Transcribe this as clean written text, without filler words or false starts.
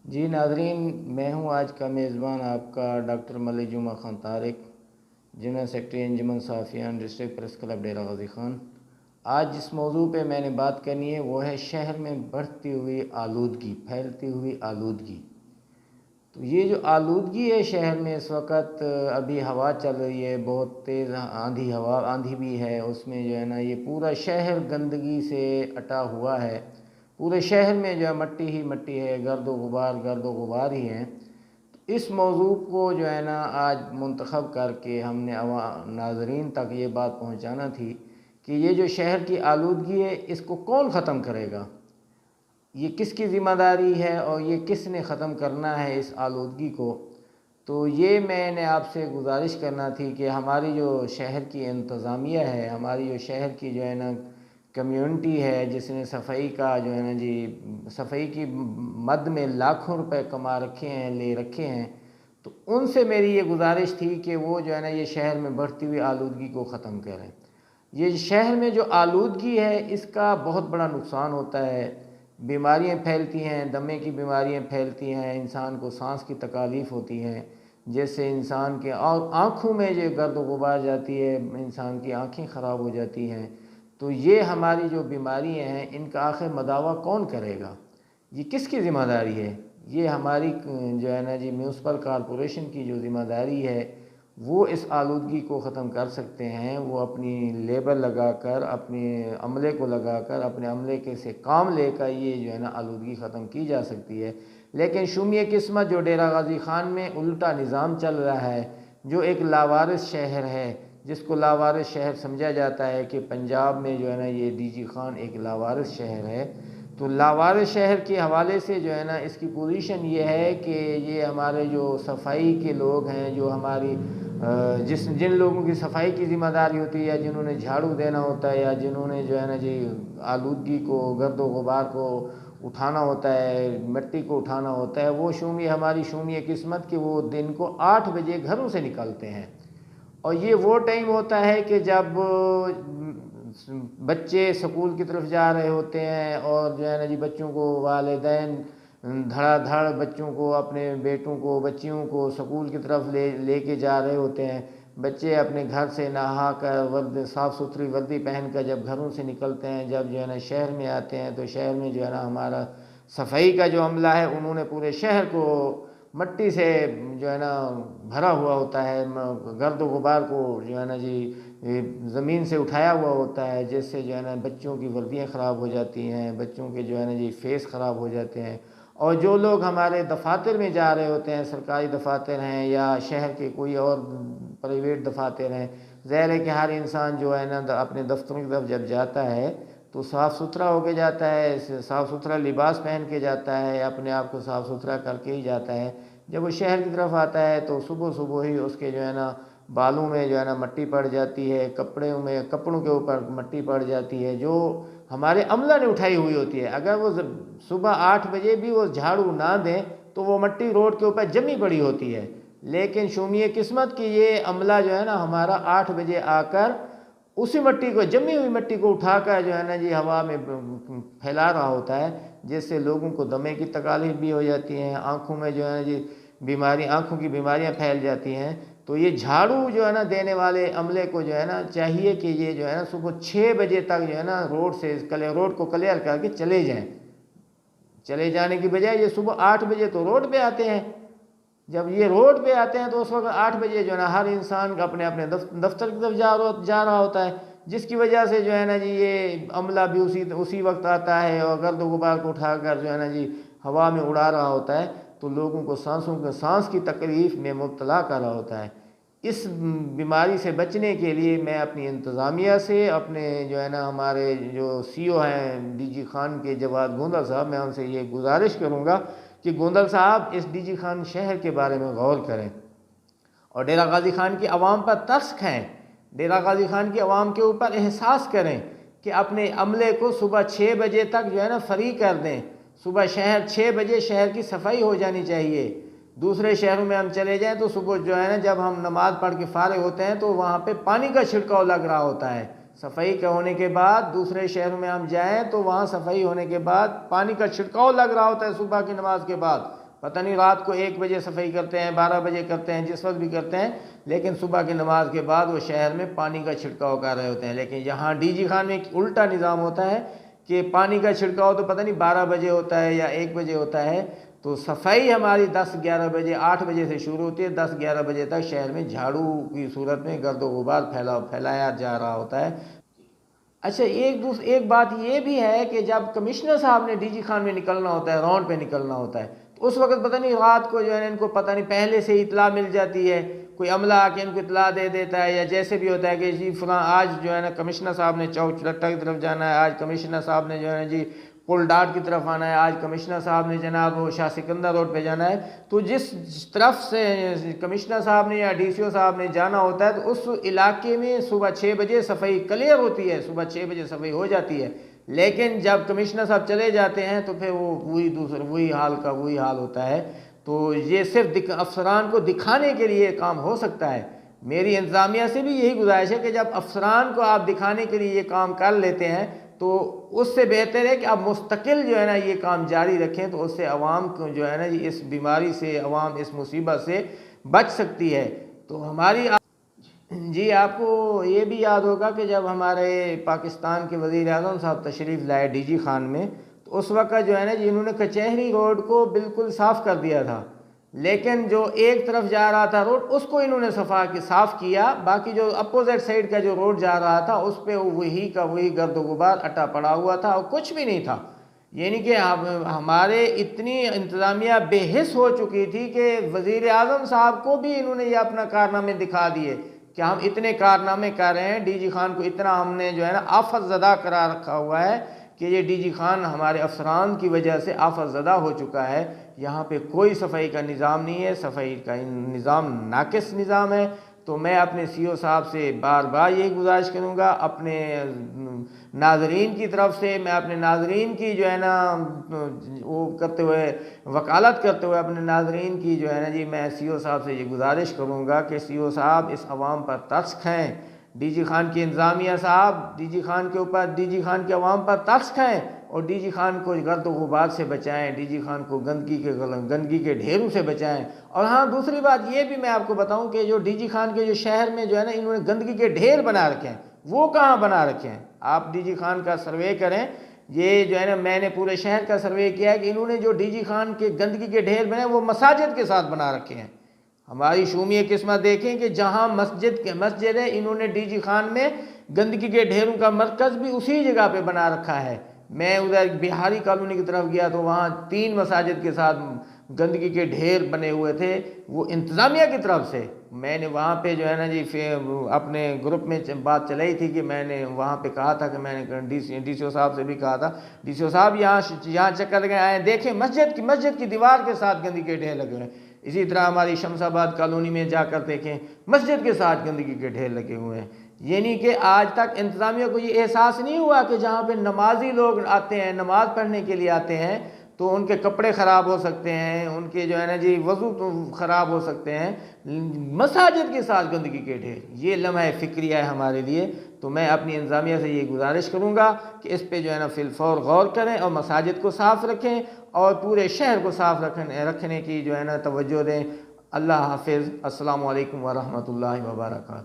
जी नाज़रीन, मैं हूं आज का मेज़बान आपका डॉक्टर मलिक जुमा खान तारिक, जनरल सेक्रेटरी अंजुमन सहाफ़ियान डिस्ट्रिक्ट प्रेस क्लब डेरा गाज़ी ख़ान। आज जिस मौजू पे मैंने बात करनी है वो है शहर में बढ़ती हुई आलूदगी, फैलती हुई आलूदगी। तो ये जो आलूदगी है शहर में इस वक्त, अभी हवा चल रही है, बहुत तेज़ आंधी, हवा आंधी भी है, उसमें जो है ना ये पूरा शहर गंदगी से अटा हुआ है। पूरे शहर में जो है मट्टी ही मट्टी है, गर्द व गुबार ही है। तो इस मौजू को जो है ना आज मुंतखब करके हमने नाजरीन तक ये बात पहुँचाना थी कि ये जो शहर की आलूदगी है इसको कौन ख़त्म करेगा, ये किसकी ज़िम्मेदारी है और ये किसने ख़त्म करना है इस आलूदगी को। तो ये मैंने आपसे गुजारिश करना थी कि हमारी जो शहर की इंतज़ामिया है, हमारी जो शहर की जो है ना कम्युनिटी है, जिसने सफाई का जो है ना जी सफाई की मद में लाखों रुपए कमा रखे हैं, ले रखे हैं, तो उनसे मेरी ये गुजारिश थी कि वो जो है ना ये शहर में बढ़ती हुई आलूदगी को ख़त्म करें। ये शहर में जो आलूदगी है इसका बहुत बड़ा नुकसान होता है, बीमारियां फैलती हैं, दमे की बीमारियां फैलती हैं, इंसान को सांस की तकालीफ़ होती हैं, जैसे इंसान के आँखों में जो गर्द गुबार जाती है, इंसान की आँखें ख़राब हो जाती हैं। तो ये हमारी जो बीमारियां हैं इनका आखिर मदावा कौन करेगा, ये किसकी ज़िम्मेदारी है? ये हमारी जो है ना जी म्यूनसिपल कॉरपोरेशन की जो ज़िम्मेदारी है वो इस आलूदगी को ख़त्म कर सकते हैं। वो अपनी लेबर लगाकर, अपने अमले को लगाकर, अपने अमले के से काम लेकर ये जो है ना आलूदगी ख़त्म की जा सकती है। लेकिन शुमिय किस्मत जो डेरा गाज़ी ख़ान में उल्टा निज़ाम चल रहा है, जो एक लावारिस शहर है, जिसको लावारिस शहर समझा जाता है कि पंजाब में जो है ना ये डीजी खान एक लावारिस शहर है। तो लावारिस शहर के हवाले से जो है ना इसकी पोजीशन ये है कि ये हमारे जो सफाई के लोग हैं, जो हमारी जिन लोगों की सफाई की ज़िम्मेदारी होती है, या जिन्होंने झाड़ू देना होता है, या जिन्होंने जो है ना जी आलूदगी को, गर्द व गुबार को उठाना होता है, मिट्टी को उठाना होता है, वो हमारी शूमी किस्मत कि वो दिन को 8 बजे घरों से निकलते हैं। और ये वो टाइम होता है कि जब बच्चे स्कूल की तरफ जा रहे होते हैं, और जो है ना जी बच्चों को वालिदैन धड़ाधड़ बच्चों को, अपने बेटों को, बच्चियों को स्कूल की तरफ लेके जा रहे होते हैं। बच्चे अपने घर से नहा कर, साफ़ सुथरी वर्दी पहन कर जब घरों से निकलते हैं, जब जो है ना शहर में आते हैं, तो शहर में जो है ना हमारा सफाई का जो अमला है उन्होंने पूरे शहर को मट्टी से जो है ना भरा हुआ होता है, गर्द गुबार को जो है ना जी ज़मीन से उठाया हुआ होता है, जिससे जो है ना बच्चों की वर्दियाँ ख़राब हो जाती हैं, बच्चों के जो है ना जी फेस ख़राब हो जाते हैं। और जो लोग हमारे दफातर में जा रहे होते हैं, सरकारी दफातर हैं या शहर के कोई और प्राइवेट दफातर हैं, ज़ाहिर है कि हर इंसान जो है ना अपने दफ्तरों की तरफ जब जाता है तो साफ़ सुथरा होके जाता है, साफ़ सुथरा लिबास पहन के जाता है, अपने आप को साफ़ सुथरा करके ही जाता है। जब वो शहर की तरफ आता है तो सुबह सुबह ही उसके जो है ना बालों में जो है ना मट्टी पड़ जाती है, कपड़ों के ऊपर मट्टी पड़ जाती है, जो हमारे अमला ने उठाई हुई होती है। अगर वो सुबह 8 बजे भी वो झाड़ू ना दें तो वो मट्टी रोड के ऊपर जमी पड़ी होती है। लेकिन शुमिय किस्मत की ये अमला जो है ना हमारा 8 बजे आकर उसी मट्टी को, जमी हुई मट्टी को उठाकर जो है ना जी हवा में फैला रहा होता है, जिससे लोगों को दमे की तकलीफ भी हो जाती हैं, आँखों में जो है ना जी आँखों की बीमारियां फैल जाती हैं। तो ये झाड़ू जो है ना देने वाले अमले को जो है ना चाहिए कि ये जो है ना सुबह 6 बजे तक जो है ना रोड को क्लियर करके चले जाएं। चले जाने की बजाय ये सुबह 8 बजे तो रोड पे आते हैं। जब ये रोड पे आते हैं तो उस वक्त 8 बजे जो है ना हर इंसान अपने अपने दफ्तर की तरफ जा रहा होता है, जिसकी वजह से जो है ना जी ये अमला भी उसी वक्त आता है और गर्द गुबार को उठाकर जो है ना जी हवा में उड़ा रहा होता है, तो लोगों को सांस की तकलीफ़ में मुब्तला कर रहा होता है। इस बीमारी से बचने के लिए मैं अपनी इंतज़ामिया से, अपने जो है ना हमारे जो सीईओ हैं डीजी खान के जवाद गोंदल साहब, मैं उनसे ये गुजारिश करूँगा कि गोंदल साहब इस डीजी खान शहर के बारे में गौर करें और डेरा गाज़ी खान की आवाम पर तरस खाएँ, डेरा गाज़ी खान की आवाम के ऊपर एहसास करें कि अपने अमले को सुबह 6 बजे तक जो है ना फ्री कर दें। सुबह 6 बजे शहर की सफाई हो जानी चाहिए। दूसरे शहरों में हम चले जाएं तो सुबह जो है ना जब हम नमाज़ पढ़ के फारिग होते हैं तो वहाँ पे पानी का छिड़काव लग रहा होता है। सफाई का होने के बाद दूसरे शहरों में हम जाएं तो वहाँ सफाई होने के बाद पानी का छिड़काव लग रहा होता है सुबह की नमाज के बाद। पता नहीं रात को 1 बजे सफाई करते हैं, 12 बजे करते हैं, जिस वक्त भी करते हैं, लेकिन सुबह की नमाज के बाद वो शहर में पानी का छिड़काव कर रहे होते हैं। लेकिन यहाँ डीजी खान में एक उल्टा निज़ाम होता है कि पानी का छिड़काव तो पता नहीं 12 बजे होता है या 1 बजे होता है। तो सफाई हमारी 10-11 बजे 8 बजे से शुरू होती है, 10-11 बजे तक शहर में झाड़ू की सूरत में गर्दो गुबार फैलाया जा रहा होता है। अच्छा, एक बात ये भी है कि जब कमिश्नर साहब ने डीजी खान में निकलना होता है, राउंड पे निकलना होता है, तो उस वक्त पता नहीं रात को जो है इनको पता नहीं पहले से ही इतला मिल जाती है, कोई अमला आके इनको इतला दे देता है, या जैसे भी होता है कि जी फलां आज जो है ना कमिश्नर साहब ने चौक चौरट्टा की तरफ जाना है, आज कमिश्नर साहब ने जो है ना जी पुल डाट की तरफ आना है, आज कमिश्नर साहब ने जनाब वो शाह सिकंदर रोड पे जाना है। तो जिस तरफ से कमिश्नर साहब ने या डीसीओ साहब ने जाना होता है, तो उस इलाके में सुबह 6 बजे सफाई क्लियर होती है, सुबह 6 बजे सफाई हो जाती है। लेकिन जब कमिश्नर साहब चले जाते हैं तो फिर वो वही हाल होता है। तो ये सिर्फ अफसरान को दिखाने के लिए काम हो सकता है। मेरी इंतज़ामिया से भी यही गुजारिश है कि जब अफसरान को आप दिखाने के लिए ये काम कर लेते हैं तो उससे बेहतर है कि आप मुस्तकिल जो है ना ये काम जारी रखें, तो उससे अवाम को जो है ना जी इस बीमारी से, अवाम इस मुसीबत से बच सकती है। तो हमारी जी आपको ये भी याद होगा कि जब हमारे पाकिस्तान के वज़ीर आज़म साहब तशरीफ़ लाए डीजी खान में, तो उस वक़्त जो है ना जी इन्होंने कचहरी रोड को बिल्कुल साफ़ कर दिया था, लेकिन जो एक तरफ जा रहा था रोड उसको इन्होंने साफ़ किया, बाकी जो अपोजिट साइड का जो रोड जा रहा था उस पर वही गर्द गुबार अटा पड़ा हुआ था और कुछ भी नहीं था। यानी कि हमारे इतनी इंतज़ामिया बेहिस हो चुकी थी कि वज़ीर आज़म साहब को भी इन्होंने ये अपना कारनामे दिखा दिए कि हम इतने कारनामे कर रहे हैं, डीजी खान को इतना हमने जो है ना आफत ज़दा करार रखा हुआ है कि ये डीजी खान हमारे अफसरान की वजह से आफत ज़दा हो चुका है। यहाँ पे कोई सफाई का निज़ाम नहीं है, सफाई का निज़ाम नाकिस निज़ाम है। तो मैं अपने सीओ साहब से बार बार यही गुजारिश करूँगा, अपने नाज़रीन की तरफ से, मैं अपने नाज़रीन की जो है ना वो करते हुए, वकालत करते हुए अपने नाज़रीन की जो है ना जी मैं सीओ साहब से ये गुजारिश करूँगा कि सीओ साहब इस आवाम पर तरस खाएँ, डीजी खान की इंतज़ामिया साहब डीजी खान के ऊपर, डीजी खान के अवाम पर तरस खाएँ और डीजी खान को गर्द गुबार से बचाएं, डीजी खान को गंदगी के ढेरों से बचाएं। और हाँ, दूसरी बात ये भी मैं आपको बताऊं कि जो डीजी खान के जो शहर में जो है ना इन्होंने गंदगी के ढेर बना रखे हैं, वो कहाँ बना रखे हैं? आप डीजी खान का सर्वे करें, ये जो है ना मैंने पूरे शहर का सर्वे किया है कि इन्होंने जो डीजी खान के गंदगी के ढेर बनाए वो मसाजिद के साथ बना रखे हैं। हमारी शूमी किस्मत देखें कि जहाँ मस्जिद है, इन्होंने डीजी खान में गंदगी के ढेरों का मरकज़ भी उसी जगह पे बना रखा है। मैं उधर बिहारी कॉलोनी की तरफ गया तो वहाँ 3 मसाजिद के साथ गंदगी के ढेर बने हुए थे, वो इंतज़ामिया की तरफ से। मैंने वहाँ पे जो है ना जी अपने ग्रुप में बात चलाई थी कि मैंने वहाँ पे कहा था कि मैंने डीसीओ साहब से भी कहा था, डीसीओ साहब यहाँ चक्कर लगे आए देखें मस्जिद की दीवार के साथ गंदगी के ढेर लगे हुए हैं। इसी तरह हमारी शमशाबाद कॉलोनी में जाकर देखें, मस्जिद के साथ गंदगी के ढेर लगे हुए हैं। यानी कि आज तक इंतज़ामिया को ये एहसास नहीं हुआ कि जहाँ पे नमाजी लोग आते हैं, नमाज़ पढ़ने के लिए आते हैं, तो उनके कपड़े ख़राब हो सकते हैं, उनके जो है ना जी वज़ू तो ख़राब हो सकते हैं, मसाजिद के साथ गंदगी के ढेर, ये लम्हा फ़िक्रिया है हमारे लिए। तो मैं अपनी इंतज़ामिया से ये गुजारिश करूँगा कि इस पे जो है ना फ़िलफ़ौर गौर करें और मसाजिद को साफ़ रखें और पूरे शहर को साफ़ रखने की जो है ना तवज्जो दें। अल्लाह हाफ़िज़। अस्सलामु अलैकुम व रहमतुल्लाहि व बरकातहू।